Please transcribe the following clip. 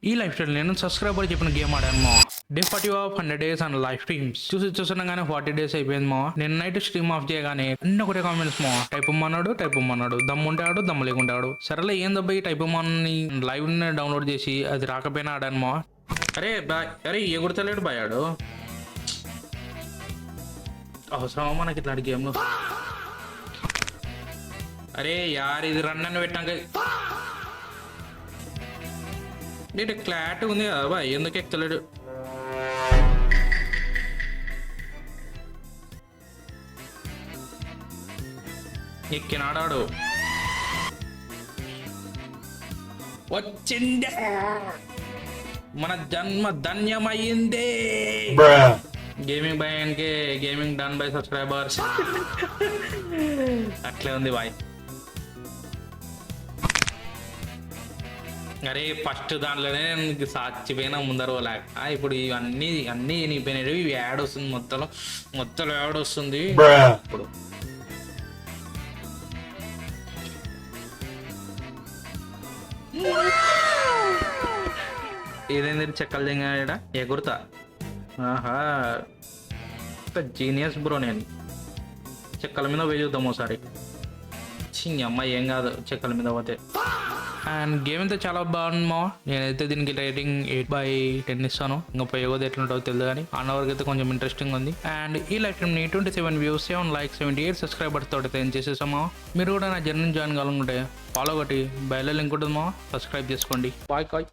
ఈ life style నేను subscriber చెప్పిన గేమ్ ఆడాను మా day 40 of 100 days and live streams చూస్తున్నాగానే 40 days అయిపోయింది మా. నేను నైట్ స్ట్రీమ్ ఆఫ్ చేయగానే అన్ని ఒకటే కామెంట్స్ మా. టైప్ అమ్మన్నాడు దమ్ముంటే ఆడు దమ్ము లేకుంటే ఆడు. సరేలే ఏం దబ్బాయి టైప్ అమ్మని లైవ్ డౌన్లోడ్ చేసి అది రాకపోయినా ఆడాను మా. అరే బాయ్ అరే ఎగుడతలేడు బాయ్ ఆడు. అవసరమా మనకి ఇట్లాంటి గేమ్లు? అరే యార్ ఇది రన్ అని పెట్టాక నీటి క్లాట్ ఉంది కదా బాయ్, ఎందుకు ఎక్కలేడు? ఎక్కినాడాడు వచ్చిందే, మన జన్మ ధన్యమైంది. Gaming by NK gaming done by subscribers. అట్లే ఉంది బాయ్. అరే ఫస్ట్ దాంట్లోనే సాచిపోయినా ముందర లేక ఇప్పుడు ఇవన్నీ అన్నీ వినిపోయినాయి. ఇవి యాడ్ వస్తుంది మొత్తం యాడ్ వస్తుంది ఇప్పుడు. ఏదైంది చెక్కలు దింగాడ ఎగురుతా. ఆహా జీనియస్ బ్రో. నేను చెక్కల మీద పోయి చూద్దాం ఒకసారి. అమ్మాయి ఏం కాదు చెక్కల మీద పోతే. అండ్ గేమ్ అయితే చాలా బాగుంది మా. నేనైతే దీనికి రేటింగ్ 8/10 ఇస్తాను. ఇంకా పోయేది ఎట్లుంటుందో తెలియదు కానీ అన్న వరకు అయితే కొంచెం ఇంట్రెస్టింగ్ ఉంది. అండ్ ఈ లైఫ్ ని 27 వ్యూస్ 7 likes 78 సబ్స్క్రైబర్స్ తోటి అయితే ఏం చేసేసామా. మీరు కూడా నా జర్నీ జాయిన్ కావాలనుకుంటే ఫాలో ఒకటి బయలు లింక్ ఉంటుంది మా, సబ్స్క్రైబ్ చేసుకోండి. బాయ్ కాయ్.